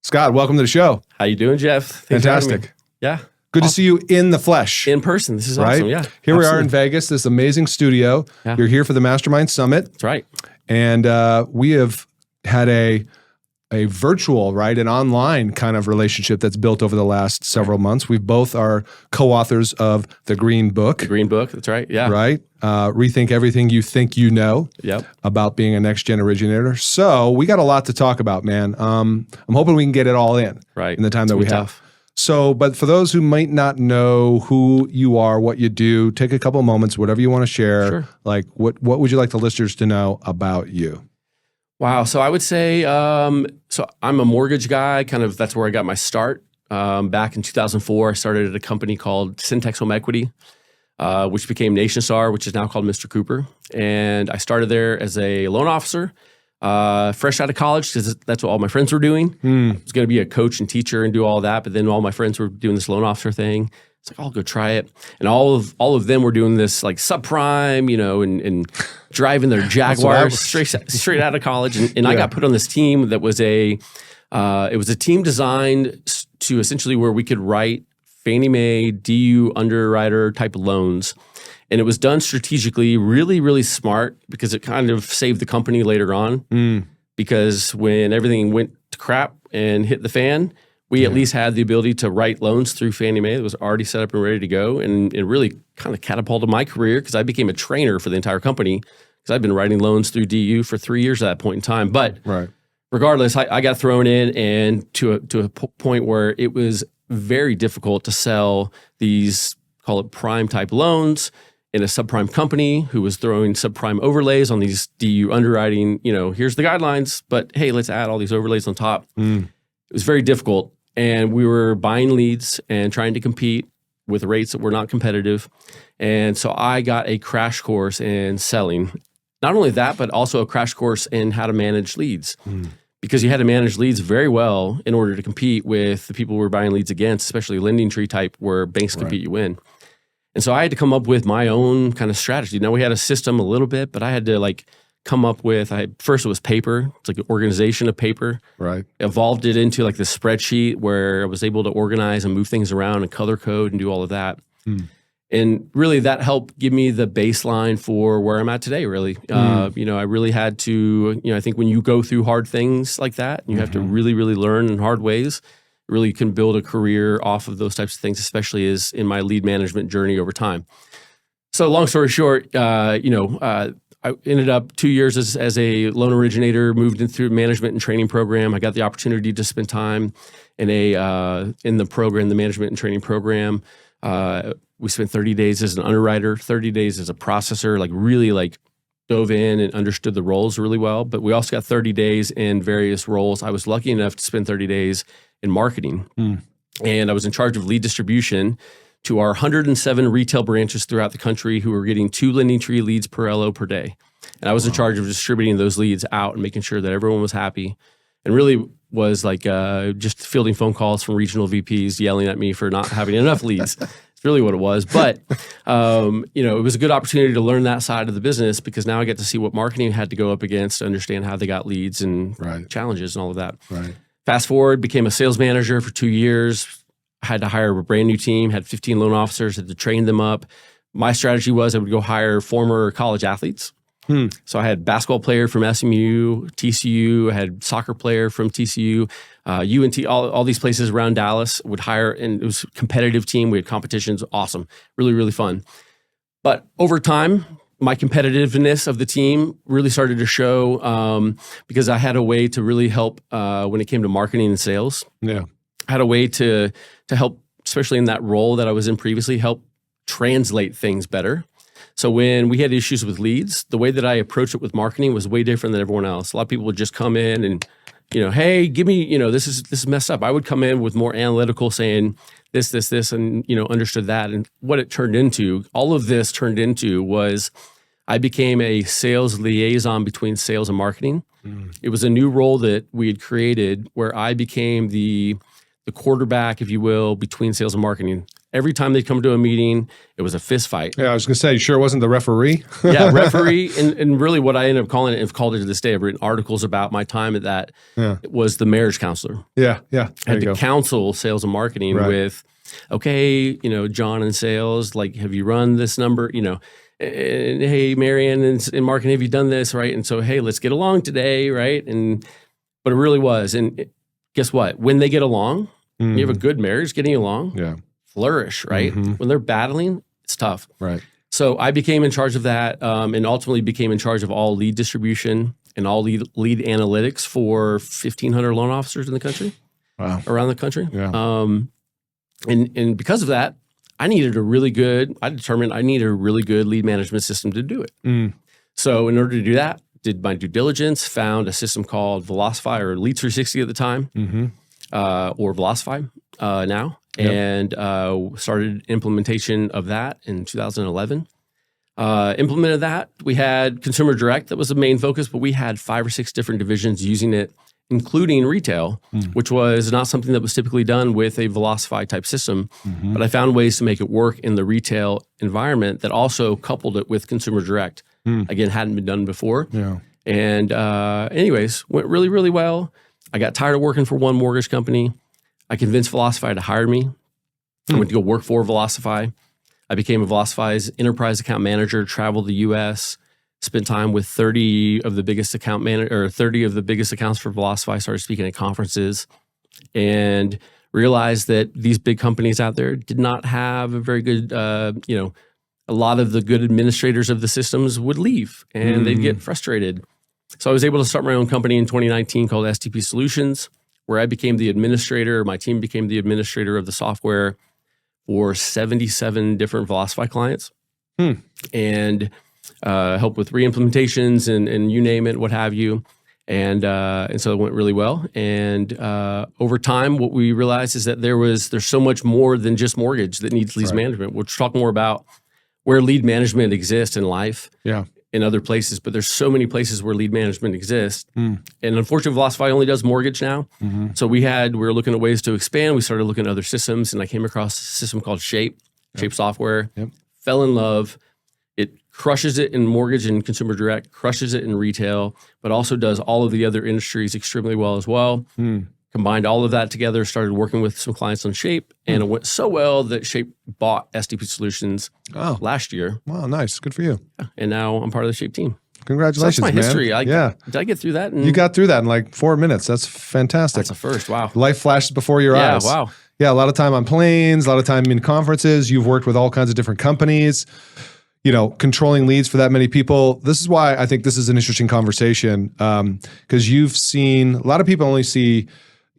Scott, welcome to the show. How you doing, Geoff? Thanks for having me. Fantastic. Yeah. Good to see you in the flesh. In person. This is right? awesome. Yeah. Here we are absolutely. in Vegas, this amazing studio. Yeah. You're here for the Mastermind Summit. That's right. And we have had a virtual, right, an online kind of relationship that's built over the last several months. We both are co-authors of The Green Book. The Green Book. That's right. Yeah. Right? Rethink everything you think you know Yep. about being a next-gen originator. So we got a lot to talk about, man. I'm hoping we can get it all in Right. the time It's that we gonna be have. tough. So, but for those who might not know who you are, what you do, take a couple moments, whatever you want to share. Sure. Like, what would you like the listeners to know about you? Wow. So I would say, so I'm a mortgage guy. Kind of that's where I got my start. Back in 2004, I started at a company called Syntex Home Equity, which became NationStar, which is now called Mr. Cooper. And I started there as a loan officer, fresh out of college, because that's what all my friends were doing. I was going to be a coach and teacher and do all that, but then all my friends were doing this loan officer thing. It's like, I'll go try it. And all of them were doing this like subprime, and driving their Jaguars straight out of college. And I got put on this team that was it was a team designed to essentially where we could write Fannie Mae, DU underwriter type of loans. And it was done strategically, really, really smart, because it kind of saved the company later on. Because when everything went to crap and hit the fan, we at least had the ability to write loans through Fannie Mae that was already set up and ready to go. And it really kind of catapulted my career, because I became a trainer for the entire company, because I've been writing loans through DU for 3 years at that point in time. But regardless, I got thrown in and to a point where it was very difficult to sell these, call it prime type loans, in a subprime company who was throwing subprime overlays on these DU underwriting. Here's the guidelines, but hey, let's add all these overlays on top. It was very difficult. And we were buying leads and trying to compete with rates that were not competitive. And so I got a crash course in selling. Not only that, but also a crash course in how to manage leads. Because you had to manage leads very well in order to compete with the people we were buying leads against, especially lending tree type where banks compete you in. And so I had to come up with my own kind of strategy. Now we had a system a little bit, but I had to come up with, first it was paper. It's like an organization of paper. Right. Evolved it into like this spreadsheet where I was able to organize and move things around and color code and do all of that. And really that helped give me the baseline for where I'm at today, really. I really had to, I think when you go through hard things like that, you have to really, really learn in hard ways. Really can build a career off of those types of things, especially as in my lead management journey over time. So long story short, I ended up 2 years as a loan originator, moved in through management and training program. I got the opportunity to spend time in the program, the management and training program. We spent 30 days as an underwriter, 30 days as a processor, really dove in and understood the roles really well. But we also got 30 days in various roles. I was lucky enough to spend 30 days in marketing. And I was in charge of lead distribution to our 107 retail branches throughout the country who were getting 2 lending tree leads per LO per day. And I was in charge of distributing those leads out and making sure that everyone was happy. And really was just fielding phone calls from regional VPs yelling at me for not having enough leads. It's really what it was. But, it was a good opportunity to learn that side of the business, because now I get to see what marketing had to go up against to understand how they got leads and challenges and all of that. Right. Fast forward, became a sales manager for 2 years. I had to hire a brand new team, had 15 loan officers, had to train them up. My strategy was I would go hire former college athletes. So I had basketball player from SMU, TCU, I had soccer player from TCU, UNT, all these places around Dallas would hire, and it was a competitive team. We had competitions, awesome, really, really fun. But over time, my competitiveness of the team really started to show because I had a way to really help when it came to marketing and sales. Yeah. I had a way to help, especially in that role that I was in previously, help translate things better. So when we had issues with leads, the way that I approached it with marketing was way different than everyone else. A lot of people would just come in and, hey, give me, this is messed up. I would come in with more analytical, saying this, and, understood that. And what it turned into, all of this turned into was I became a sales liaison between sales and marketing. It was a new role that we had created where I became the quarterback, if you will, between sales and marketing. Every time they'd come to a meeting, it was a fist fight. Yeah, I was going to say, you sure it wasn't the referee? Yeah, referee. And really what I ended up calling it, I've called it to this day, I've written articles about my time at that. Yeah. It was the marriage counselor. Yeah. I had to counsel sales and marketing with, okay, John in sales, like, have you run this number? And hey, Marianne in marketing, have you done this? Right. And so, hey, let's get along today. Right. But it really was. And guess what? When they get along, you have a good marriage, getting along, flourish, right? When they're battling, it's tough. Right. So I became in charge of that, and ultimately became in charge of all lead distribution and all lead analytics for 1,500 loan officers in the country. Wow. Around the country. Yeah. And because of that, I determined I needed a really good lead management system to do it. So in order to do that, did my due diligence, found a system called Velocify or Lead 360 at the time, or Velocify now, and started implementation of that in 2011. Implemented that. We had consumer direct, that was the main focus, but we had 5 or 6 different divisions using it, including retail, which was not something that was typically done with a Velocify type system. But I found ways to make it work in the retail environment that also coupled it with consumer direct. Again, hadn't been done before. Yeah. And anyways, went really, really well. I got tired of working for one mortgage company. I convinced Velocify to hire me. I went to go work for Velocify. I became a Velocify's enterprise account manager, traveled the U.S., spent time with 30 of the biggest accounts for Velocify, started speaking at conferences, and realized that these big companies out there did not have a very good, a lot of the good administrators of the systems would leave and they'd get frustrated. So I was able to start my own company in 2019 called STP Solutions, where I became the administrator. My team became the administrator of the software for 77 different Velocify clients, and help with re-implementations and you name it, what have you. And so it went really well. And over time, what we realized is that there's so much more than just mortgage that needs lead management. We'll talk more about where lead management exists in life, in other places, but there's so many places where lead management exists. And unfortunately, Velocify only does mortgage now. So we were looking at ways to expand. We started looking at other systems, and I came across a system called Shape software, fell in love. It crushes it in mortgage and consumer direct, crushes it in retail, but also does all of the other industries extremely well as well. Combined all of that together, started working with some clients on Shape, and it went so well that Shape bought STP Solutions last year. Wow, nice. Good for you. And now I'm part of the Shape team. Congratulations, so that's my history. man. Did I get through that? You got through that in like 4 minutes. That's fantastic. That's a first. Wow. Life flashes before your eyes. Yeah, wow. Yeah, a lot of time on planes, a lot of time in conferences. You've worked with all kinds of different companies, controlling leads for that many people. This is why I think this is an interesting conversation, because you've seen, a lot of people only see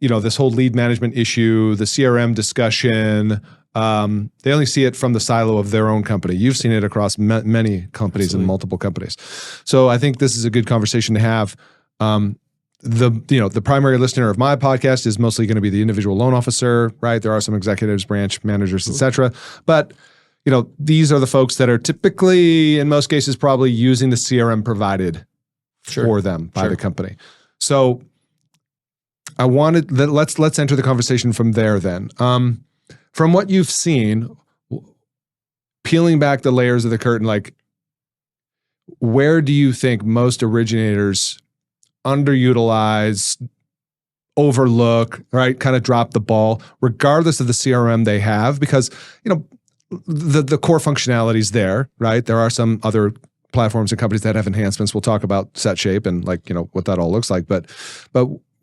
this whole lead management issue, the CRM discussion. They only see it from the silo of their own company. You've seen it across many companies and multiple companies. So I think this is a good conversation to have. The primary listener of my podcast is mostly going to be the individual loan officer, right? There are some executives, branch managers, et cetera. But these are the folks that are typically, in most cases, probably using the CRM provided for them by the company. So I wanted let's enter the conversation from there then. From what you've seen, peeling back the layers of the curtain, like, where do you think most originators underutilize, overlook, right? Kind of drop the ball, regardless of the CRM they have, because the core functionality is there, right? There are some other platforms and companies that have enhancements. We'll talk about SetShape and what that all looks like, but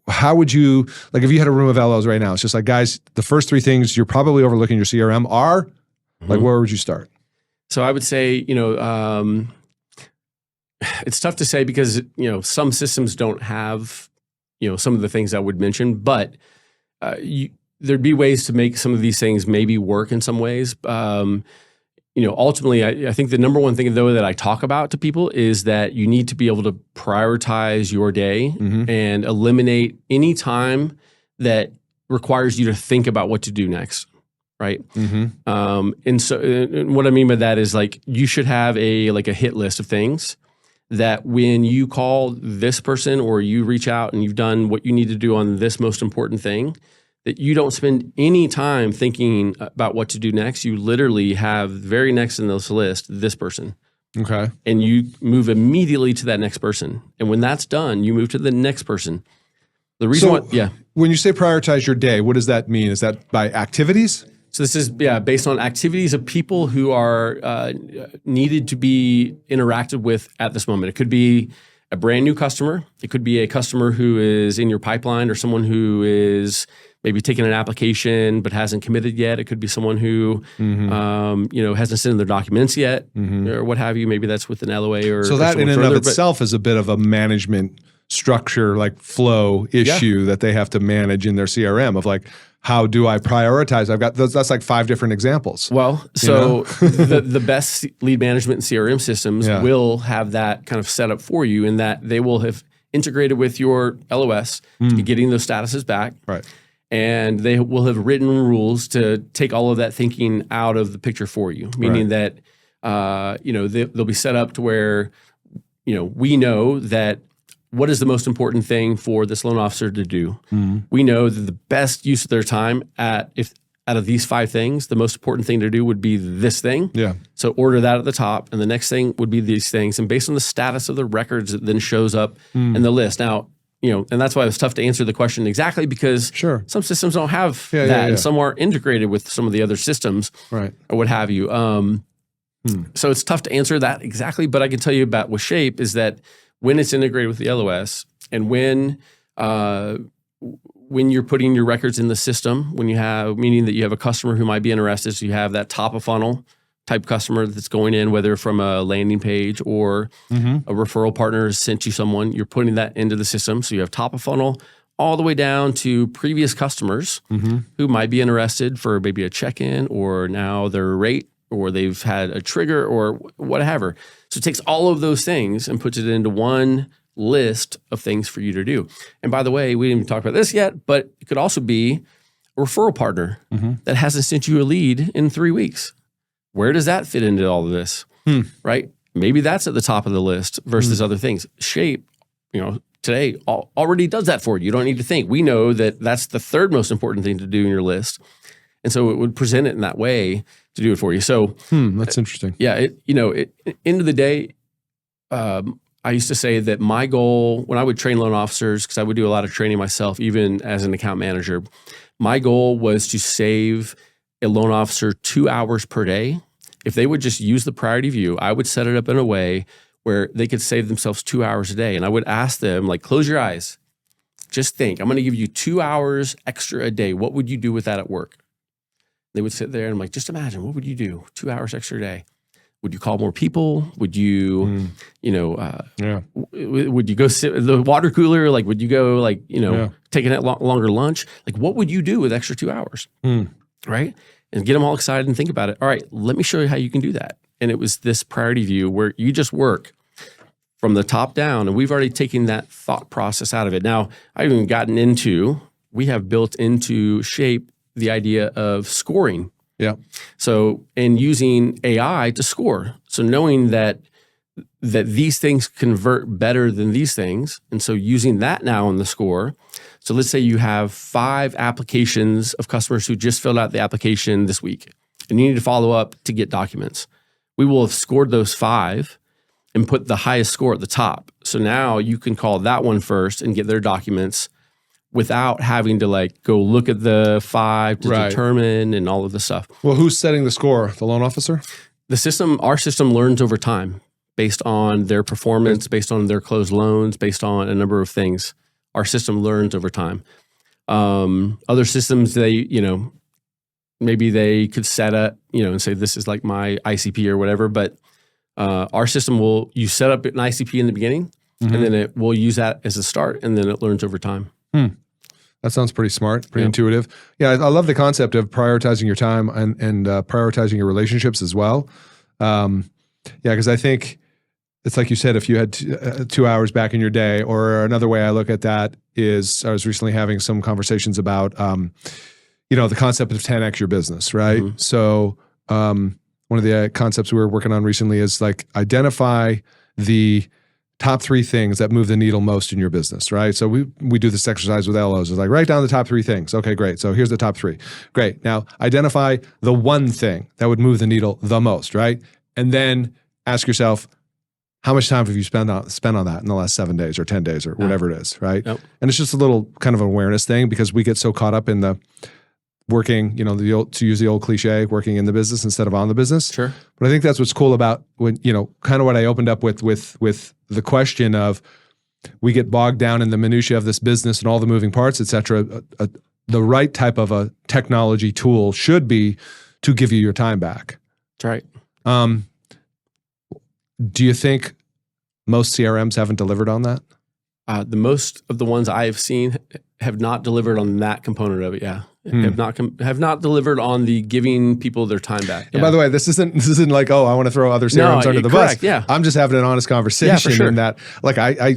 how would you, like, if you had a room of LOs right now, it's just like, guys, the first 3 things you're probably overlooking your CRM are, like, where would you start? So I would say, it's tough to say because, some systems don't have, some of the things I would mention, but there'd be ways to make some of these things maybe work in some ways. Ultimately, I think the number one thing, though, that I talk about to people is that you need to be able to prioritize your day and eliminate any time that requires you to think about what to do next, right? And so what I mean by that is, like, you should have a hit list of things that when you call this person or you reach out and you've done what you need to do on this most important thing, that you don't spend any time thinking about what to do next. You literally have very next in this list, this person. Okay. And you move immediately to that next person. And when that's done, you move to the next person. The reason when you say prioritize your day, what does that mean? Is that by activities? So this is based on activities of people who are needed to be interacted with at this moment. It could be a brand new customer. It could be a customer who is in your pipeline, or someone who is maybe taking an application but hasn't committed yet. It could be someone who hasn't sent in their documents yet, or what have you. Maybe that's with an LOA or so that in and of itself is a bit of a management structure, like flow issue that they have to manage in their CRM of like, how do I prioritize? I've got that's like 5 different examples. Well, so the best lead management and CRM systems will have that kind of set up for you, in that they will have integrated with your LOS to be getting those statuses back. Right. And they will have written rules to take all of that thinking out of the picture for you, meaning that they'll be set up to where we know that what is the most important thing for this loan officer to do. We know that the best use of their time out of these 5 things, the most important thing to do would be this thing. Yeah. So order that at the top, and the next thing would be these things. And based on the status of the records, it then shows up in the list. Now, and that's why it was tough to answer the question exactly, because some systems don't have that, and some are integrated with some of the other systems, or what have you. So it's tough to answer that exactly, but I can tell you about with Shape is that when it's integrated with the LOS, and when you're putting your records in the system, meaning that you have a customer who might be interested, so you have that top of funnel type customer that's going in, whether from a landing page or a referral partner has sent you someone, you're putting that into the system. So you have top of funnel all the way down to previous customers who might be interested for maybe a check-in, or now their rate, or they've had a trigger, or whatever. So it takes all of those things and puts it into one list of things for you to do. And by the way, we didn't even talk about this yet, but it could also be a referral partner that hasn't sent you a lead in 3 weeks. Where does that fit into all of this? Right? Maybe that's at the top of the list versus other things. Shape, today already does that for you. You don't need to think. We know that that's the 3rd most important thing to do in your list. And so it would present it in that way to do it for you. So that's interesting. Yeah. End of the day, I used to say that my goal when I would train loan officers, because I would do a lot of training myself, even as an account manager, my goal was to save a loan officer 2 hours per day. If they would just use the priority view, I would set it up in a way where they could save themselves 2 hours a day. And I would ask them, like, close your eyes. Just think, I'm going to give you 2 hours extra a day. What would you do with that at work? They would sit there and I'm like, just imagine, what would you do? 2 hours extra a day. Would you call more people? Would you, would you go sit at the water cooler? Like, would you go take a longer lunch? Like, what would you do with extra 2 hours? Right? And get them all excited and think about it. All right, let me show you how you can do that. And it was this priority view where you just work from the top down, and we've already taken that thought process out of it. Now, I've even we have built into Shape the idea of scoring. Yeah. So, and using AI to score. So knowing that these things convert better than these things. And so using that now in the score. So let's say you have 5 applications of customers who just filled out the application this week, and you need to follow up to get documents. We will have scored those 5 and put the highest score at the top. So now you can call that one first and get their documents without having to go look at the 5 to determine and all of the stuff. Well, who's setting the score? The loan officer? Our system learns over time based on their performance, based on their closed loans, based on a number of things. Our system learns over time. Other systems, maybe they could set up, and say, this is like my ICP or whatever, but our system you set up an ICP in the beginning, and then it will use that as a start, and then it learns over time. That sounds pretty smart, pretty intuitive. Yeah, I love the concept of prioritizing your time and prioritizing your relationships as well. Because I think it's like you said, if you had 2 hours back in your day, or another way I look at that is I was recently having some conversations about, the concept of 10x your business, right? So one of the concepts we were working on recently is identify the top 3 things that move the needle most in your business, right? So we do this exercise with LOs. It's like, write down the top 3 things. Okay, great. So here's the top 3. Great. Now identify the one thing that would move the needle the most, right? And then ask yourself, how much time have you spent on that in the last 7 days or 10 days or whatever it is, right? Yep. And it's just a little kind of awareness thing because we get so caught up in the working, to use the old cliche, working in the business instead of on the business. Sure. But I think that's what's cool about when, kind of what I opened up with the question of we get bogged down in the minutia of this business and all the moving parts, et cetera. The right type of a technology tool should be to give you your time back. That's right. Do you think most CRMs haven't delivered on that? The most of the ones I have seen have not delivered on that component of it. Yeah, have not delivered on the giving people their time back. Yeah. And by the way, this isn't like, oh, I want to throw other CRMs under the bus. Yeah, I'm just having an honest conversation. Yeah, for sure. In that, like I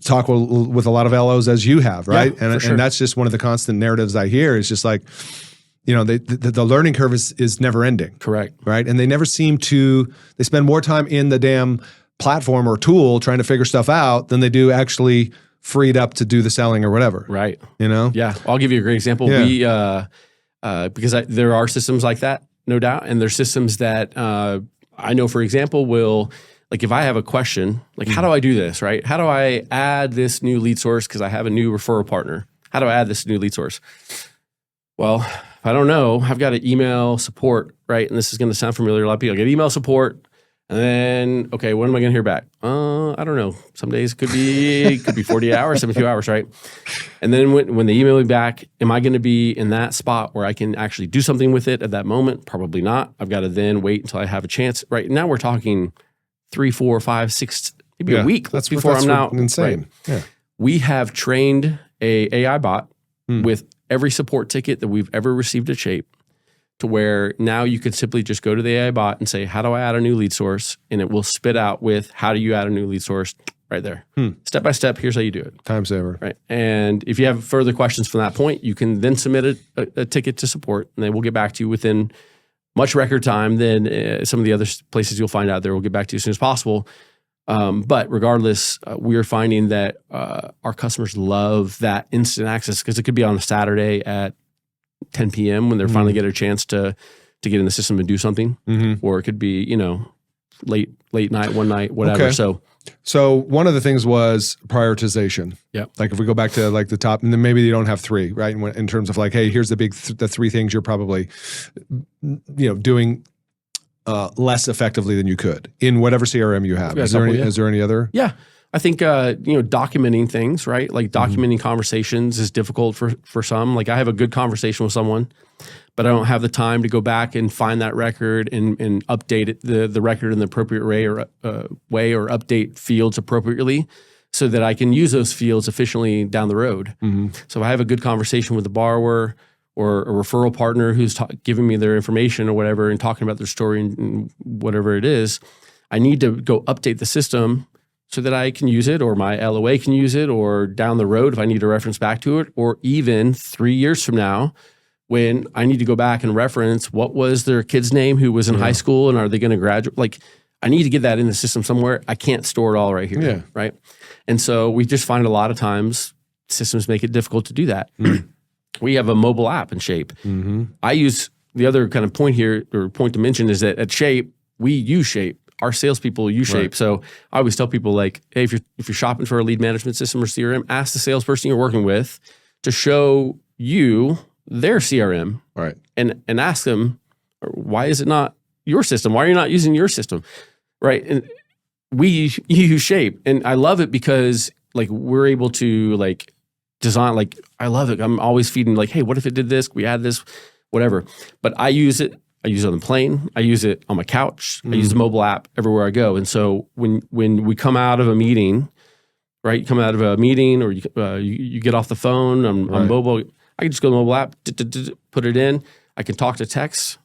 talk with a lot of LOs as you have, right? Yeah, and that's just one of the constant narratives I hear. Is just like, the learning curve is never ending. Correct. Right, and they never seem to. They spend more time in the damn platform or tool trying to figure stuff out than they do actually freed up to do the selling or whatever. Right. Yeah. I'll give you a great example. Yeah. We, because there are systems like that, no doubt. And there's systems that I know, for example, will, like if I have a question, like how do I do this, right? How do I add this new lead source because I have a new referral partner? How do I add this new lead source? Well, if I don't know, I've got to email support, right? And this is going to sound familiar to a lot of people. I get email support. And then, okay, when am I going to hear back? I don't know. Some days could be 48 hours, 72 hours, right? And then when they email me back, am I going to be in that spot where I can actually do something with it at that moment? Probably not. I've got to then wait until I have a chance. Right now, we're talking 3, 4, 5, 6, maybe a week before I'm now. Insane. Right? Yeah. We have trained a AI bot with every support ticket that we've ever received at Shape, to where now you could simply just go to the AI bot and say, how do I add a new lead source? And it will spit out with, how do you add a new lead source right there. Step by step, here's how you do it. Time saver. Right. And if you have further questions from that point, you can then submit a ticket to support, and they will get back to you within much record time than some of the other places you'll find out there. Will get back to you as soon as possible. But regardless, we are finding that our customers love that instant access because it could be on a Saturday at 10 p.m. when they're finally get a chance to get in the system and do something, or it could be late night, one night, whatever. Okay. So one of the things was prioritization. Yep. Like if we go back to like the top, and then maybe you don't have 3, right? In terms of like, hey, here's the big the 3 things you're probably doing less effectively than you could in whatever CRM you have. Is there any other? Yeah. I think, documenting things, right? Like documenting conversations is difficult for some. Like I have a good conversation with someone, but I don't have the time to go back and find that record and update it, the record in the appropriate way or update fields appropriately so that I can use those fields efficiently down the road. So if I have a good conversation with the borrower or a referral partner who's giving me their information or whatever and talking about their story and whatever it is, I need to go update the system so that I can use it, or my LOA can use it, or down the road if I need to reference back to it, or even 3 years from now when I need to go back and reference what was their kid's name who was in high school and are they going to graduate? Like I need to get that in the system somewhere. I can't store it all right here, right? And so we just find a lot of times systems make it difficult to do that. We have a mobile app in Shape. I use the other kind of point here, or point to mention, is that at Shape, we use Shape. Our salespeople use Shape. Right. So I always tell people like, hey, if you're shopping for a lead management system or CRM, ask the salesperson you're working with to show you their CRM. Right. And ask them, why is it not your system? Why are you not using your system? Right. And we use Shape. And I love it because like we're able to like design, like I love it. I'm always feeding like, hey, what if it did this? We add this, whatever. But I use it. I use it on the plane. I use it on my couch. I use the mobile app everywhere I go. And so when we come out of a meeting, right? You come out of a meeting, or you get off the phone on mobile. I can just go to the mobile app, put it in. I can talk to text,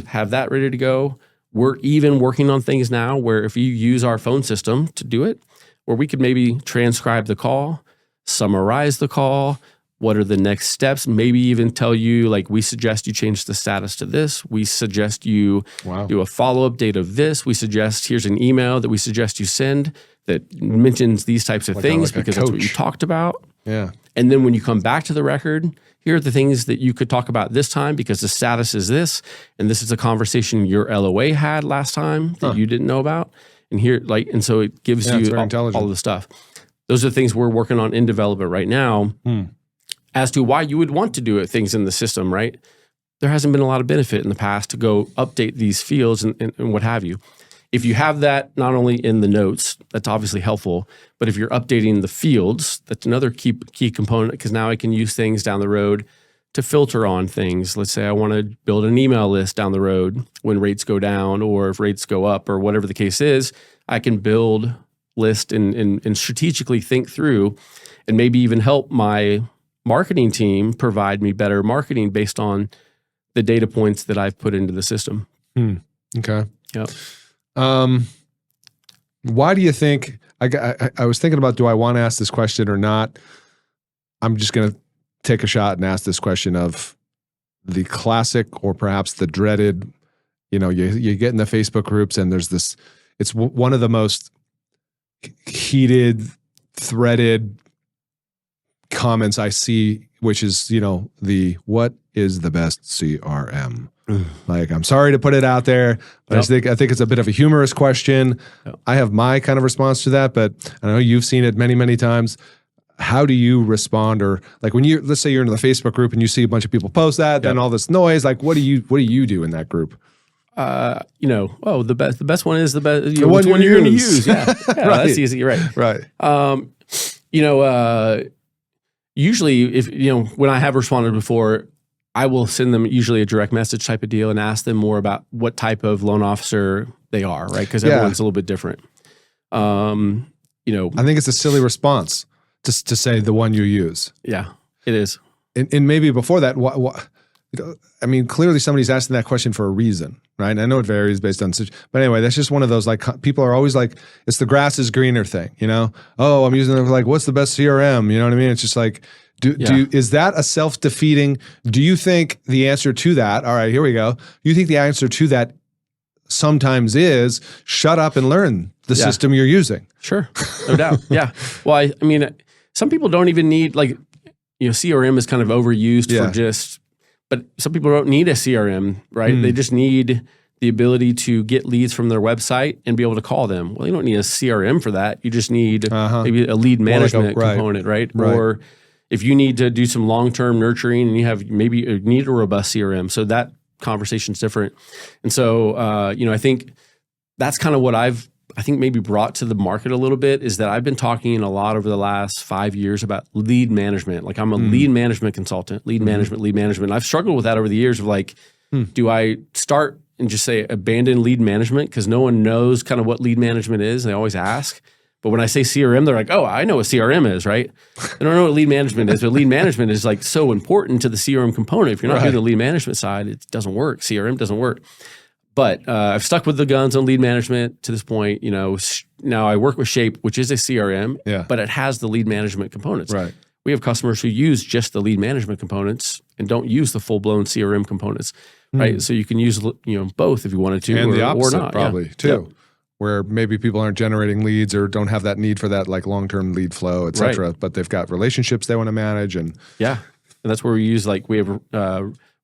have that ready to go. We're even working on things now where if you use our phone system to do it, where we could maybe transcribe the call, summarize the call. What are the next steps? Maybe even tell you, like, we suggest you change the status to this. We suggest you do a follow-up date of this. We suggest, here's an email that we suggest you send that mentions these types of things because that's what you talked about. Yeah. And then when you come back to the record, here are the things that you could talk about this time because the status is this, and this is a conversation your LOA had last time that you didn't know about. And here, and so it gives you all of the stuff. Those are the things we're working on in development right now as to why you would want to do things in the system, right? There hasn't been a lot of benefit in the past to go update these fields and what have you. If you have that not only in the notes, that's obviously helpful, but if you're updating the fields, that's another key component because now I can use things down the road to filter on things. Let's say I want to build an email list down the road when rates go down or if rates go up or whatever the case is, I can build list and strategically think through and maybe even help my marketing team provide me better marketing based on the data points that I've put into the system. Okay. Yep. Why do you think, I was thinking about, do I want to ask this question or not? I'm just going to take a shot and ask this question of the classic or perhaps the dreaded, you get in the Facebook groups and there's this, it's one of the most heated, threaded comments I see, which is, what is the best CRM? Like, I'm sorry to put it out there, but I think it's a bit of a humorous question. I have my kind of response to that, but I know you've seen it many, many times. How do you respond? Or like when let's say you're in the Facebook group and you see a bunch of people post that, then all this noise, like what do you do in that group? The best one is the best. The one you're going to use. Yeah, right. That's easy. Right. Right. Usually if, when I have responded before, I will send them usually a direct message type of deal and ask them more about what type of loan officer they are, right? Because everyone's a little bit different. I think it's a silly response to say the one you use. Yeah, it is. And maybe before that, clearly somebody's asking that question for a reason, right? I know it varies based on, but anyway, that's just one of those, like, people are always like, it's the grass is greener thing, Oh, I'm using it, like, what's the best CRM? You know what I mean? It's just like, is that a self-defeating? Do you think the answer to that, all right, here we go. Do you think the answer to that sometimes is shut up and learn the system you're using? Sure, no doubt. Yeah. Well, some people don't even need, CRM is kind of overused for just, but some people don't need a CRM, right? They just need the ability to get leads from their website and be able to call them. Well, you don't need a CRM for that. You just need maybe a lead management component, right? Or if you need to do some long-term nurturing and you need a robust CRM. So that conversation's different. And so, I think that's kind of what I've maybe brought to the market a little bit is that I've been talking a lot over the last 5 years about lead management. Like I'm a lead management consultant, lead management. I've struggled with that over the years of like, do I start and just say abandon lead management because no one knows kind of what lead management is. They always ask. But when I say CRM, they're like, oh, I know what CRM is, right? They don't know what lead management is, but lead management is like so important to the CRM component. If you're not doing the lead management side, it doesn't work. CRM doesn't work. But I've stuck with the guns on lead management to this point. Now I work with Shape, which is a CRM, but it has the lead management components. Right. We have customers who use just the lead management components and don't use the full-blown CRM components, right? So you can use both if you wanted to, and the opposite or not. Probably too. Yep. Where maybe people aren't generating leads or don't have that need for that like long-term lead flow, et cetera, but they've got relationships they want to manage. And that's where we use, we have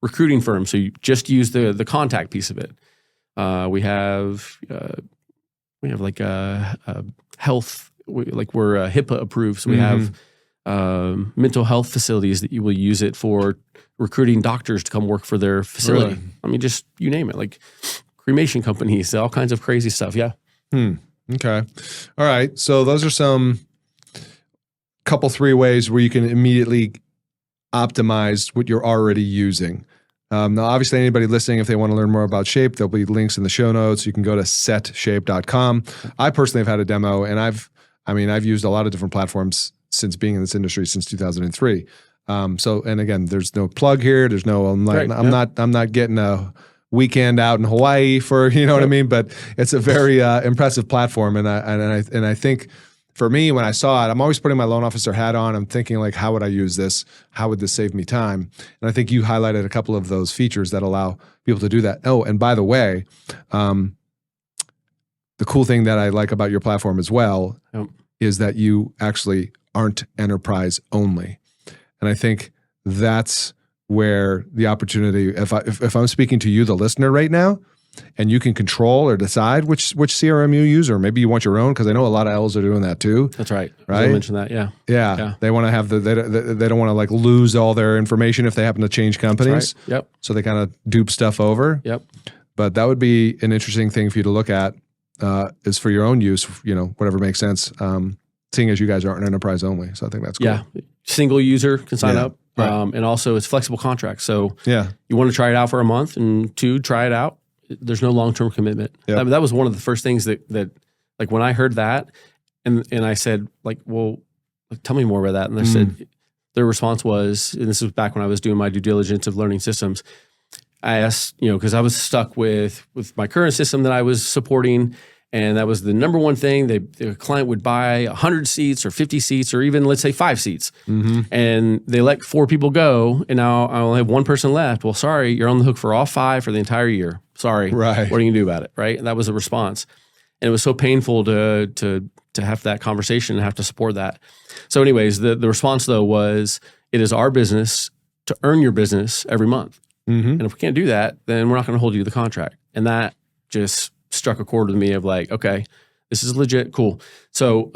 recruiting firms. So you just use the contact piece of it. We have like a health, we're HIPAA approved. So we have mental health facilities that you will use it for recruiting doctors to come work for their facility. Really? I mean, just you name it, like cremation companies, all kinds of crazy stuff. Yeah. Okay. All right. So those are some three ways where you can immediately optimize what you're already using. Now, obviously, anybody listening, if they want to learn more about Shape, there'll be links in the show notes. You can go to setshape.com. I personally have had a demo, and I've used a lot of different platforms since being in this industry since 2003. And again, there's no plug here. There's no, I'm not getting a weekend out in Hawaii for, what I mean? But it's a very impressive platform. And I think for me, when I saw it, I'm always putting my loan officer hat on. I'm thinking like, how would I use this? How would this save me time? And I think you highlighted a couple of those features that allow people to do that. Oh, and by the way, the cool thing that I like about your platform as well Yep. is that you actually aren't enterprise only. And I think that's where the opportunity, if I'm speaking to you, the listener right now, and you can control or decide which CRM you use, or maybe you want your own, because I know a lot of L's are doing that too. That's right. Right? I mentioned that. Yeah. Yeah. They want to have they don't want to like lose all their information if they happen to change companies. Right. Yep. So they kind of dupe stuff over. Yep. But that would be an interesting thing for you to look at, is for your own use, whatever makes sense. Seeing as you guys aren't enterprise only. So I think that's cool. Yeah. Single user can sign up. Right. And also it's flexible contracts. So Yeah. you want to try it out for a month, and 2, try it out. There's no long-term commitment. Yep. That was one of the first things that like when I heard that and I said like, well, tell me more about that. And they said, their response was, and this was back when I was doing my due diligence of learning systems. I asked, because I was stuck with my current system that I was supporting, and that was the number one thing. The client would buy 100 seats or 50 seats or even, let's say, 5 seats. And they let 4 people go, and now I only have 1 person left. Well, sorry, you're on the hook for all 5 for the entire year. Sorry. Right. What are you going to do about it? Right. And that was the response. And it was so painful to have that conversation and have to support that. So anyways, the response though was, it is our business to earn your business every month. And if we can't do that, then we're not going to hold you to the contract. And that just struck a chord with me of like, okay, this is legit. Cool. So,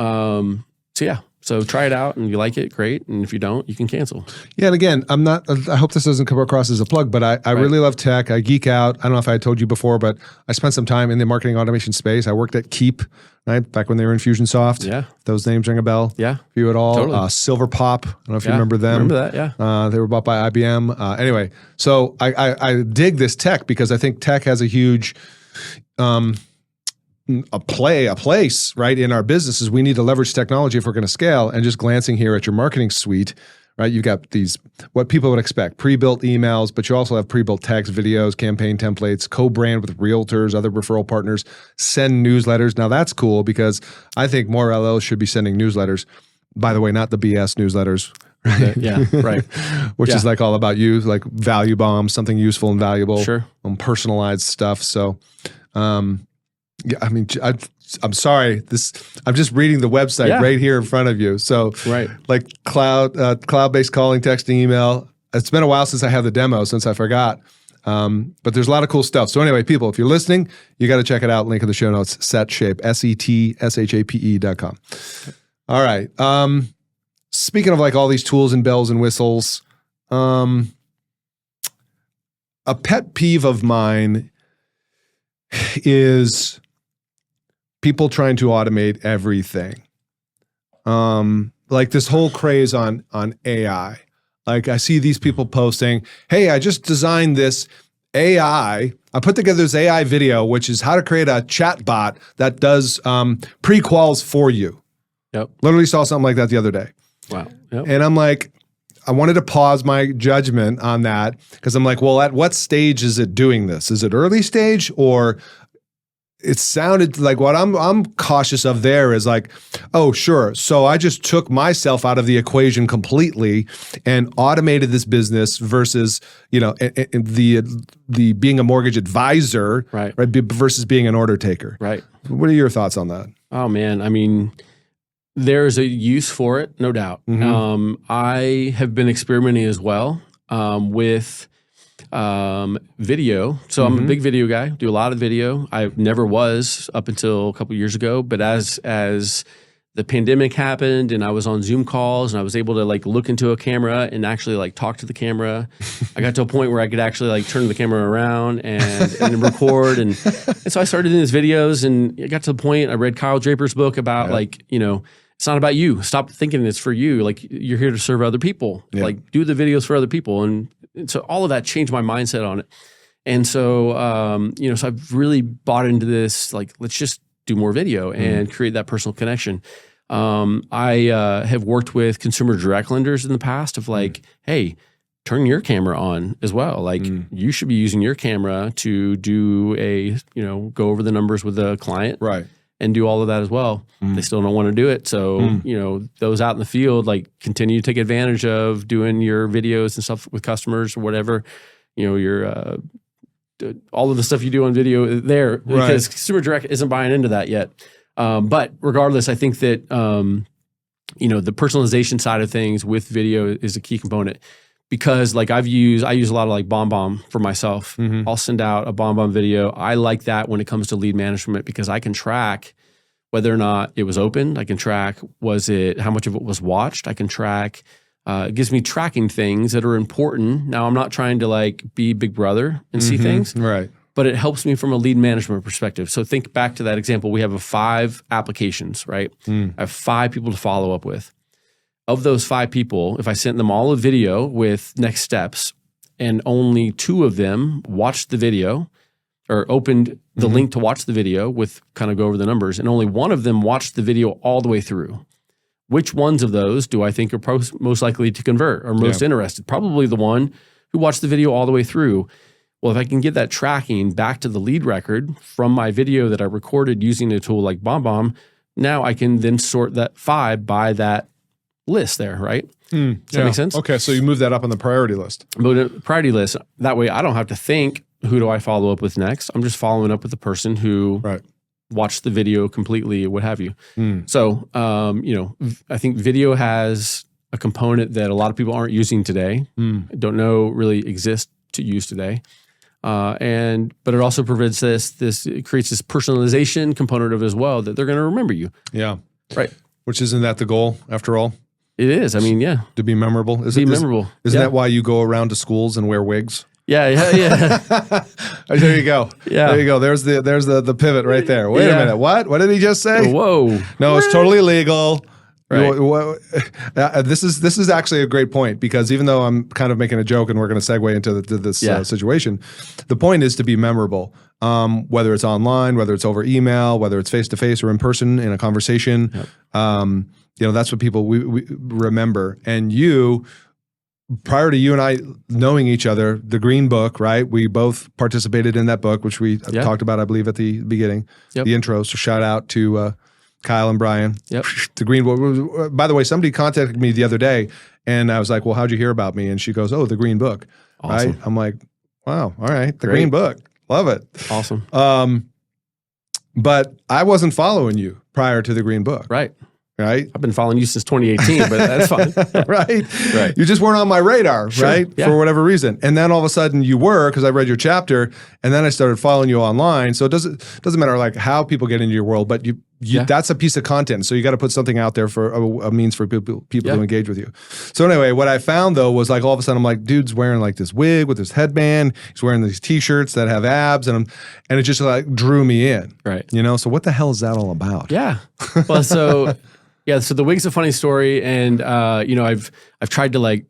yeah. So try it out, and if you like it, great. And if you don't, you can cancel. Yeah. And again, I hope this doesn't come across as a plug, but I really love tech. I geek out. I don't know if I told you before, but I spent some time in the marketing automation space. I worked at Keep, right? Back when they were Infusionsoft. Yeah. Those names ring a bell. Yeah. For you at all? Totally. Silverpop. I don't know if you remember them. Remember that, yeah. They were bought by IBM. Anyway, so I dig this tech because I think tech has a huge a place, right, in our businesses. We need to leverage technology if we're going to scale. And just glancing here at your marketing suite, right, you've got these, what people would expect, pre-built emails, but you also have pre-built text, videos, campaign templates, co-brand with realtors, other referral partners, send newsletters. Now that's cool because I think more LLs should be sending newsletters. By the way, not the BS newsletters. Right? Yeah, right. Which is like all about you, like value bombs, something useful and valuable, Sure. Personalized stuff. So, yeah, I mean, I'm sorry. I'm just reading the website right here in front of you. So, right, like cloud-based calling, texting, email. It's been a while since I had the demo, since I forgot. But there's a lot of cool stuff. So anyway, people, if you're listening, you got to check it out. Link in the show notes. SetShape, SETSHAPE.com. All right. Speaking of like all these tools and bells and whistles, a pet peeve of mine is people trying to automate everything. Like this whole craze on AI. Like I see these people posting, hey, I just designed this AI. I put together this AI video, which is how to create a chat bot that does pre-quals for you. Yep. Literally saw something like that the other day. Wow. Yep. And I'm like, I wanted to pause my judgment on that because I'm like, well, at what stage is it doing this? Is it early stage, or it sounded like what I'm cautious of there is like, oh, sure. So I just took myself out of the equation completely and automated this business versus, the being a mortgage advisor, right, versus being an order taker. Right. What are your thoughts on that? Oh man, I mean, there's a use for it, no doubt. I have been experimenting as well with video. So I'm a big video guy, do a lot of video. I never was up until a couple years ago, but as the pandemic happened and I was on Zoom calls and I was able to like look into a camera and actually like talk to the camera, I got to a point where I could actually like turn the camera around and record. And so I started doing these videos, and I got to the point, I read Kyle Draper's book about it's not about you. Stop thinking it's for you. Like you're here to serve other people. Yeah. Like do the videos for other people. And so all of that changed my mindset on it. And so, so I've really bought into this, like, let's just do more video and create that personal connection. I have worked with consumer direct lenders in the past of like, hey, turn your camera on as well. Like you should be using your camera to do go over the numbers with the client. Right. And do all of that as well. They still don't want to do it. So, those out in the field, like continue to take advantage of doing your videos and stuff with customers or whatever, your all of the stuff you do on video there because consumer direct isn't buying into that yet. But regardless, I think that, the personalization side of things with video is a key component because like I use a lot of like BombBomb for myself. Mm-hmm. I'll send out a BombBomb video. I like that when it comes to lead management because I can track whether or not it was opened. I can track, how much of it was watched. I can track, it gives me tracking things that are important. Now I'm not trying to like be Big Brother and see things. Right. But it helps me from a lead management perspective. So think back to that example. We have 5 applications, right? I have 5 people to follow up with. Of those 5 people, if I sent them all a video with next steps and only 2 of them watched the video or opened the link to watch the video with kind of go over the numbers, and only 1 of them watched the video all the way through. Which ones of those do I think are most likely to convert or most interested? Probably the one who watched the video all the way through. Well, if I can get that tracking back to the lead record from my video that I recorded using a tool like BombBomb, now I can then sort that 5 by that list there, right? Does that make sense? Okay, so you move that up on the priority list. Move it priority list. That way I don't have to think, who do I follow up with next? I'm just following up with the person who watched the video completely, what have you. So, I think video has a component that a lot of people aren't using today, don't know really exists to use today. But it also prevents it creates this personalization component of it as well that they're going to remember you. Yeah. Right. Which isn't that the goal after all? It is. I mean, yeah. To be memorable. Memorable. Isn't that why you go around to schools and wear wigs? Yeah. There you go. Yeah. There you go. There's the pivot right there. Wait a minute. What? What did he just say? Whoa. No, it's totally legal. Right. This is actually a great point because even though I'm kind of making a joke and we're going to segue into this situation, the point is to be memorable. Whether it's online, whether it's over email, whether it's face to face or in person in a conversation, that's what people we remember. And prior to you and I knowing each other, the Green Book, right? We both participated in that book, which we talked about, I believe, at the beginning, the intro. So shout out to Kyle and Brian. Yep. The Green Book. By the way, somebody contacted me the other day and I was like, well, how'd you hear about me? And she goes, oh, the Green Book. Awesome. Right? I'm like, wow. All right. The Green Book. Love it. Awesome. But I wasn't following you prior to the Green Book. Right. Right. I've been following you since 2018, but that's fine. Right. You just weren't on my radar, right? Yeah. For whatever reason. And then all of a sudden you were, because I read your chapter, and then I started following you online. So it doesn't matter like how people get into your world, but that's a piece of content. So you got to put something out there for a means for people to engage with you. So anyway, what I found though was like all of a sudden I'm like, dude's wearing like this wig with his headband. He's wearing these t-shirts that have abs, and it just like drew me in. Right. So what the hell is that all about? Yeah. Well, so the wig's a funny story, and I've tried to like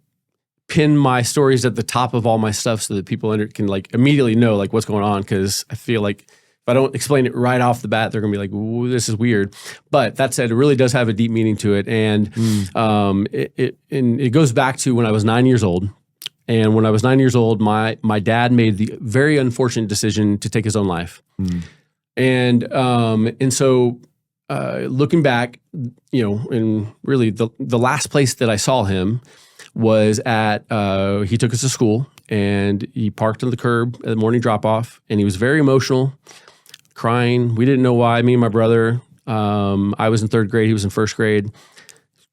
pin my stories at the top of all my stuff so that people can like immediately know like what's going on, because I feel like if I don't explain it right off the bat, they're gonna be like, "Ooh, this is weird." But that said, it really does have a deep meaning to it, and it goes back to when I was 9 years old. And when I was 9 years old, my dad made the very unfortunate decision to take his own life, and so. Looking back, and really the last place that I saw him was at, he took us to school and he parked on the curb at the morning drop off, and he was very emotional, crying. We didn't know why. Me and my brother, I was in 3rd grade, he was in 1st grade,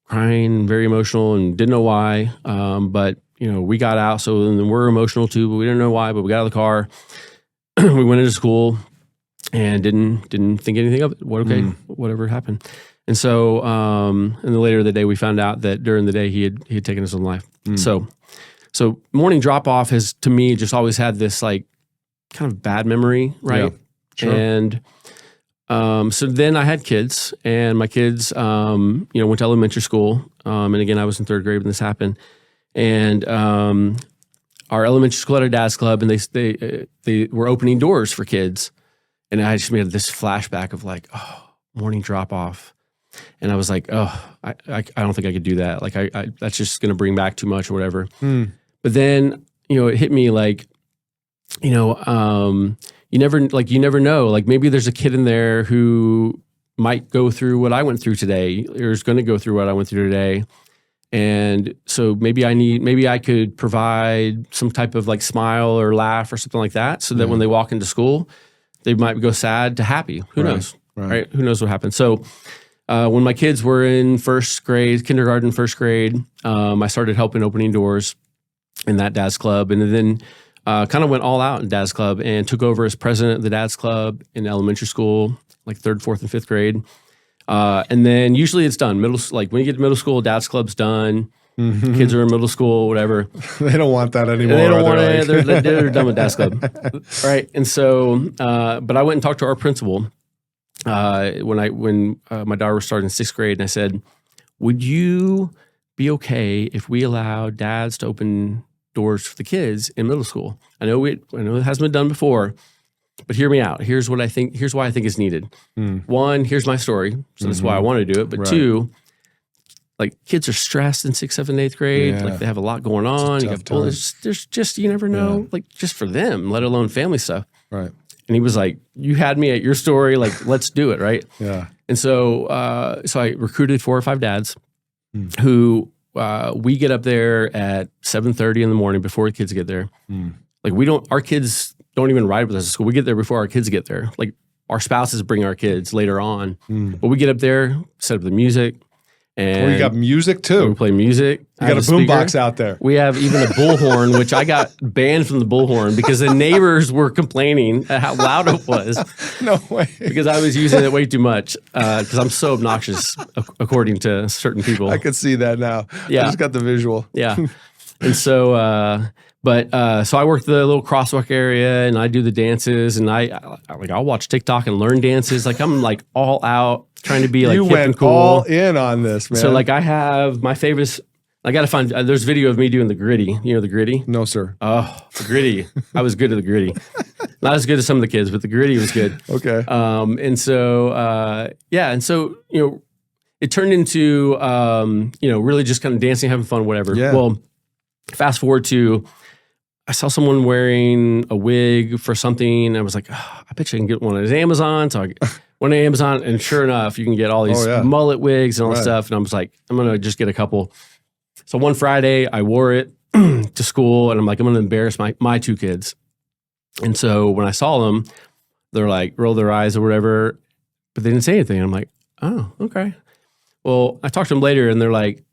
crying, very emotional, and didn't know why. But we got out, so then we're emotional too, but we didn't know why. But we got out of the car, we went into school. And didn't think anything of it. Whatever happened. And so, and then later in the day, we found out that during the day he had taken his own life. So morning drop off has to me just always had this like kind of bad memory, right? Yeah, sure. And so then I had kids, and my kids, went to elementary school. And again, I was in 3rd grade when this happened. And our elementary school had a dad's club, and they were opening doors for kids. And I just made this flashback of like, morning drop off. And I was like, I don't think I could do that. Like that's just going to bring back too much or whatever. But then, it hit me like, you never know, like maybe there's a kid in there who might go through what I went through today, or is going to go through what I went through today. And so maybe I could provide some type of like smile or laugh or something like that, so that when they walk into school, they might go sad to happy. Who knows? Right? Who knows what happens? So when my kids were in first grade, kindergarten, first grade, I started helping opening doors in that dad's club, and then kind of went all out in dad's club and took over as president of the dad's club in elementary school, like 3rd, 4th, and 5th grade. And then usually it's done. Like when you get to middle school, dad's club's done. Mm-hmm. Kids are in middle school, whatever. They don't want that anymore. They don't want it. They're done with dad's club, right? And so, but I went and talked to our principal when my daughter was starting 6th grade, and I said, "Would you be okay if we allow dads to open doors for the kids in middle school? I know it hasn't been done before, but hear me out. Here's why I think it's needed. One, here's my story, so that's why I want to do it. But two, like kids are stressed in 6th, 7th, 8th grade. Like they have a lot going on. There's just you never know. Like just for them, let alone family stuff. Right." And he was like, "You had me at your story. Like, let's do it, right?" Yeah. And so I recruited 4 or 5 dads who we get up there at 7:30 in the morning before the kids get there. Like our kids don't even ride with us to school. We get there before our kids get there. Like our spouses bring our kids later on. But we get up there, set up the music. And you got music too. We play music. You got a boombox out there. We have even a bullhorn, which I got banned from the bullhorn because the neighbors were complaining at how loud it was. No way. Because I was using it way too much because I'm so obnoxious, according to certain people. I could see that now. Yeah. I just got the visual. Yeah. And so, so I work the little crosswalk area and I do the dances and I'll watch TikTok and learn dances. Like I'm like all out trying to be like hip and cool. All in on this, man. So like I have my favorites. I got to find, there's video of me doing the gritty. You know the gritty? No, sir. Oh, the gritty. I was good at the gritty. Not as good as some of the kids, but the gritty was good. Okay. And so, it turned into, really just kind of dancing, having fun, whatever. Yeah. Well, fast forward to, I saw someone wearing a wig for something. And I was like, I bet you can get one on Amazon. So I went to Amazon, and sure enough, you can get all these mullet wigs and all that stuff. And I was like, I'm going to just get a couple. So one Friday, I wore it to school, and I'm like, I'm going to embarrass my 2 kids. And so when I saw them, they're like, roll their eyes or whatever, but they didn't say anything. I'm like, oh, okay. Well, I talked to them later, and they're like,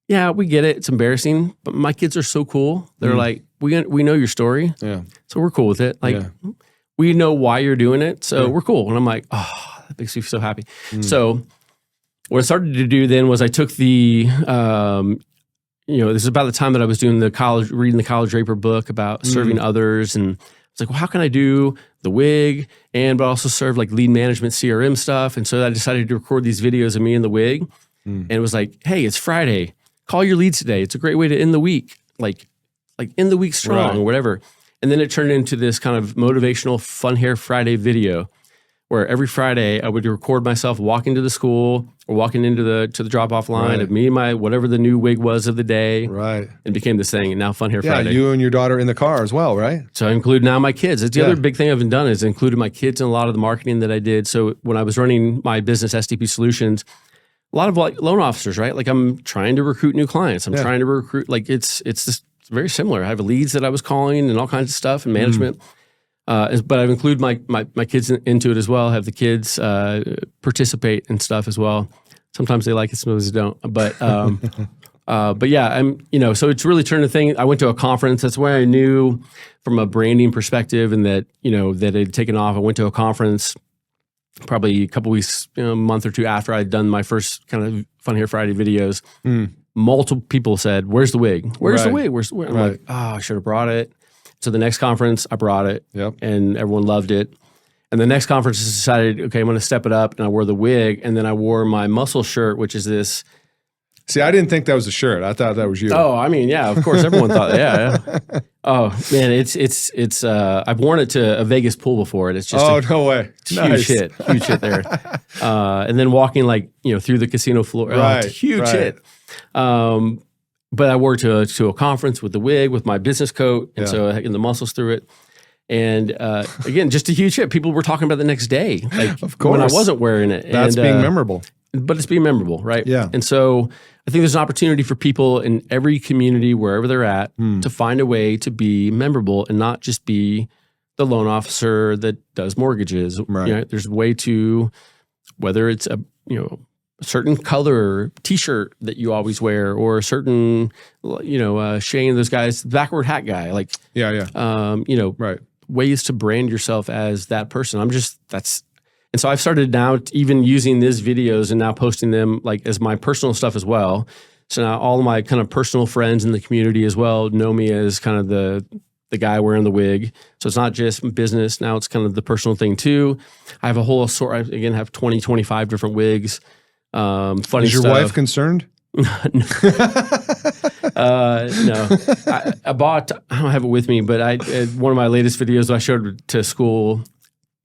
yeah, we get it. It's embarrassing, but my kids are so cool. They're like, we know your story, so we're cool with it. Like, we know why you're doing it, so we're cool. And I'm like, oh, that makes me so happy. So what I started to do then was I took the, this is about the time that I was doing reading the College Draper book about serving others, and I was like, well, how can I do the wig but also serve like lead management CRM stuff? And so I decided to record these videos of me in the wig, and it was like, hey, it's Friday. Call your leads today. It's a great way to end the week, like end the week strong or whatever. And then it turned into this kind of motivational Fun Hair Friday video where every Friday I would record myself walking to the school or walking into the drop-off line of me and my whatever the new wig was of the day. Right. And became this thing. And now Fun Hair Friday. Yeah, you and your daughter in the car as well, right? So I include now my kids. It's the other big thing I've done is included my kids in a lot of the marketing that I did. So when I was running my business, SDP Solutions, a lot of like loan officers, right? Like I'm trying to recruit new clients. I'm trying to recruit, like it's just very similar. I have leads that I was calling and all kinds of stuff and management. But I've included my kids into it as well. Have the kids participate and stuff as well. Sometimes they like it, sometimes they don't. But yeah, so it's really turned a thing. I went to a conference. That's where I knew from a branding perspective and that, that it had taken off. I went to a conference probably a couple weeks, a month or 2 after I'd done my first kind of Fun Hair Friday videos. Multiple people said, where's the wig? Where's the wig? Where's the wig? I'm like, I should have brought it. So the next conference, I brought it, and everyone loved it. And the next conference, I decided, okay, I'm going to step it up, and I wore the wig, and then I wore my muscle shirt, which is this. See, I didn't think that was a shirt. I thought that was you. Oh, I mean, yeah, of course, everyone thought, yeah. Oh man, it's. I've worn it to a Vegas pool before, and it's just no way, huge hit there. And then walking through the casino floor, huge hit. But I wore to a conference with the wig, with my business coat, and so in the muscles through it. And again, just a huge hit. People were talking about it the next day, like of course. when I wasn't wearing it. That's being memorable. but it's being memorable, right? Yeah. And so I think there's an opportunity for people in every community, wherever they're at, to find a way to be memorable and not just be the loan officer that does mortgages. Right. You know, there's a way to, whether it's a certain color T-shirt that you always wear, or a certain, Shane, those guys, backward hat guy, like, Right. ways to brand yourself as that person. And so I've started now even using these videos and now posting them like as my personal stuff as well. So now all of my kind of personal friends in the community as well know me as kind of the guy wearing the wig. So it's not just business. Now it's kind of the personal thing too. I have a whole assortment. I, again, have 20, 25 different wigs. Funny stuff. Is your wife concerned? No. I bought, I don't have it with me, but one of my latest videos I showed to school,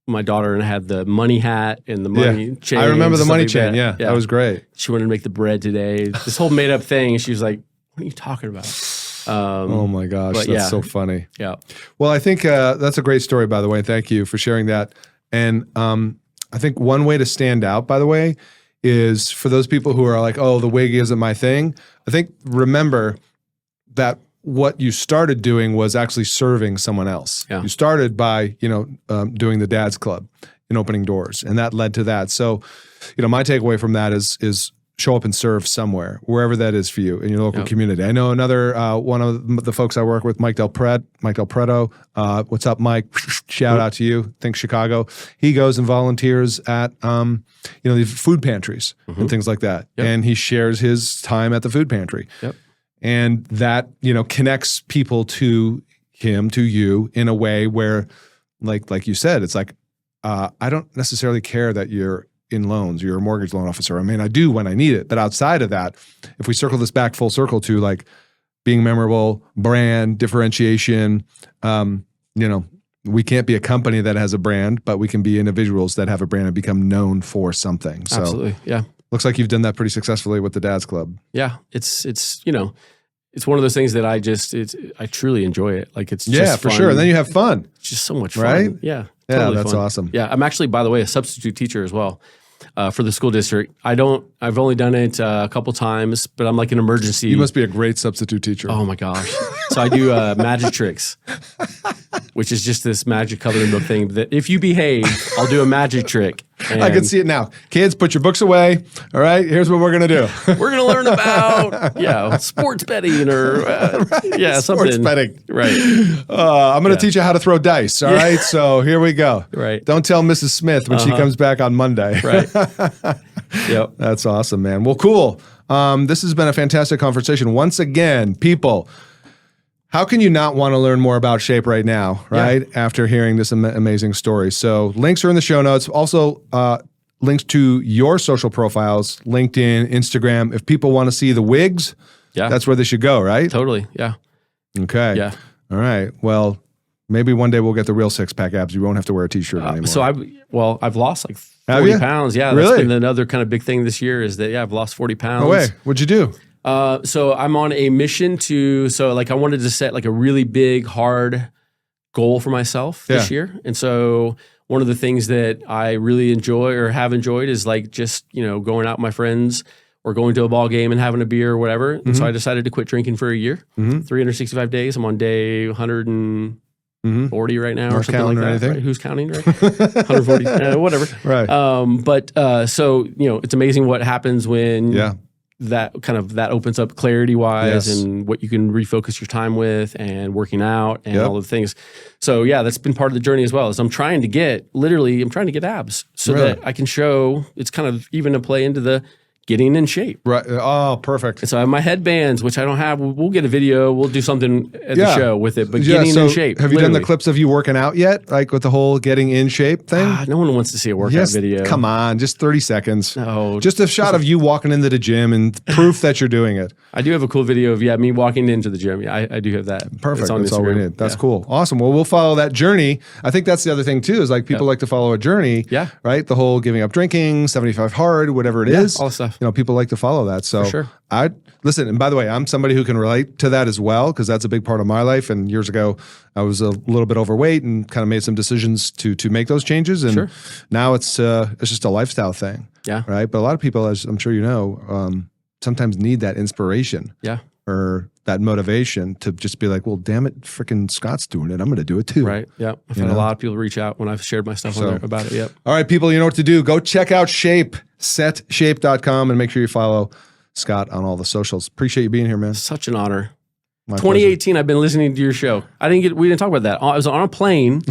my daughter, and I had the money hat and the money chain. I remember the money like chain. that. Yeah, that was great. She wanted to make the bread today. This whole made up thing. She was like, what are you talking about? Oh my gosh, that's so funny. Yeah. Well, I think that's a great story, by the way. Thank you for sharing that. And I think one way to stand out, by the way, is for those people who are like, oh, the wig isn't my thing. I think remember that what you started doing was actually serving someone else. Yeah. You started by, doing the dad's club and opening doors, and that led to that. So, my takeaway from that is show up and serve somewhere, wherever that is for you in your local community. I know another one of the folks I work with, Mike Del Preto. What's up, Mike? Shout out to you. Think Chicago. He goes and volunteers at the food pantries and things like that, and he shares his time at the food pantry. Yep. And that, connects people to him, to you, in a way where, like you said, it's like, I don't necessarily care that you're in loans, you're a mortgage loan officer. I mean, I do when I need it. But outside of that, if we circle this back full circle to like being memorable, brand, differentiation, we can't be a company that has a brand, but we can be individuals that have a brand and become known for something. So absolutely. Yeah. Looks like you've done that pretty successfully with the Dad's Club. Yeah. It's one of those things that I truly enjoy it. Like it's just for fun. sure. And then you have fun. It's just so much fun. Right? Yeah. Yeah, Totally that's fun. awesome. Yeah. I'm actually, by the way, a substitute teacher as well for the school district. I've only done it a couple times, but I'm like an emergency. You must be a great substitute teacher. Oh my gosh. So I do magic tricks, which is just this magic coloring book thing that if you behave, I'll do a magic trick. I can see it now. Kids, put your books away. All right, here's what we're going to do. We're going to learn about, sports betting or, something. Sports betting. Right. I'm going to teach you how to throw dice. All right, so here we go. Right. Don't tell Mrs. Smith when she comes back on Monday. Right. Yep. That's awesome, man. Well, cool. This has been a fantastic conversation. Once again, people, how can you not want to learn more about Shape right now, right? Yeah. After hearing this amazing story. So links are in the show notes. Also, links to your social profiles, LinkedIn, Instagram. If people want to see the wigs, that's where they should go, right? Totally. Yeah. Okay. Yeah. All right. Well, maybe one day we'll get the real six-pack abs. You won't have to wear a T-shirt anymore. So I've lost like 40 pounds. Yeah. Really? That's been another kind of big thing this year is that, I've lost 40 pounds. No way. What'd you do? So I'm on a mission I wanted to set like a really big, hard goal for myself this year. And so one of the things that I really enjoy or have enjoyed is like just, going out with my friends or going to a ball game and having a beer or whatever. And so I decided to quit drinking for a year, 365 days. I'm on day 140 right now or something like that. Right? Who's counting, right? 140, whatever. Right. So, it's amazing what happens when that opens up clarity wise and what you can refocus your time with and working out and all the things. So that's been part of the journey as well. Is I'm trying to get abs so that I can show it's kind of even a play into the getting in shape. Right. Oh, perfect. And so I have my headbands, which I don't have. We'll get a video. We'll do something at the show with it, but getting in shape. Have you done the clips of you working out yet? Like with the whole getting in shape thing? No one wants to see a workout video. Come on, just 30 seconds. No. Just a shot of you walking into the gym and proof that you're doing it. I do have a cool video of me walking into the gym. Yeah, I do have that. Perfect. That's all we need. That's cool. Awesome. Well, we'll follow that journey. I think that's the other thing too, is like people like to follow a journey. Yeah. Right? The whole giving up drinking, 75 hard, whatever it is. All the stuff. People like to follow that. So for sure. I listen, and by the way, I'm somebody who can relate to that as well, because that's a big part of my life. And years ago, I was a little bit overweight and kind of made some decisions to make those changes. And now it's just a lifestyle thing. Yeah. Right. But a lot of people, as I'm sure you know, sometimes need that inspiration. Yeah. Or that motivation to just be like, well, damn it, freaking Scott's doing it. I'm going to do it too. Right. Yeah. I've had a lot of people reach out when I've shared my stuff on there about it. Yep. All right, people, you know what to do. Go check out Shape, setshape.com, and make sure you follow Scott on all the socials. Appreciate you being here, man. Such an honor. My 2018, pleasure. I've been listening to your show. We didn't talk about that. I was on a plane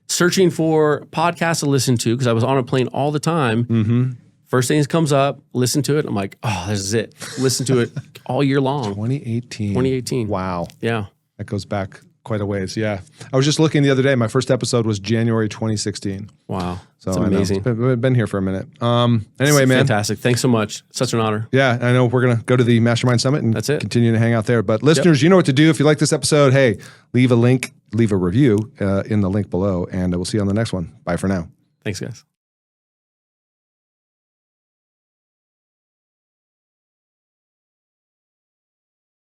searching for podcasts to listen to because I was on a plane all the time. Mm-hmm. First thing that comes up, listen to it. I'm like, oh, this is it. Listen to it all year long. 2018. Wow. Yeah. That goes back quite a ways. Yeah. I was just looking the other day. My first episode was January 2016. Wow. So That's amazing. It's been here for a minute. Anyway, man. Fantastic. Thanks so much. Such an honor. Yeah. I know we're going to go to the Mastermind Summit and That's it. continue to hang out there. But listeners, you know what to do. If you like this episode, hey, leave a review in the link below, and we'll see you on the next one. Bye for now. Thanks, guys.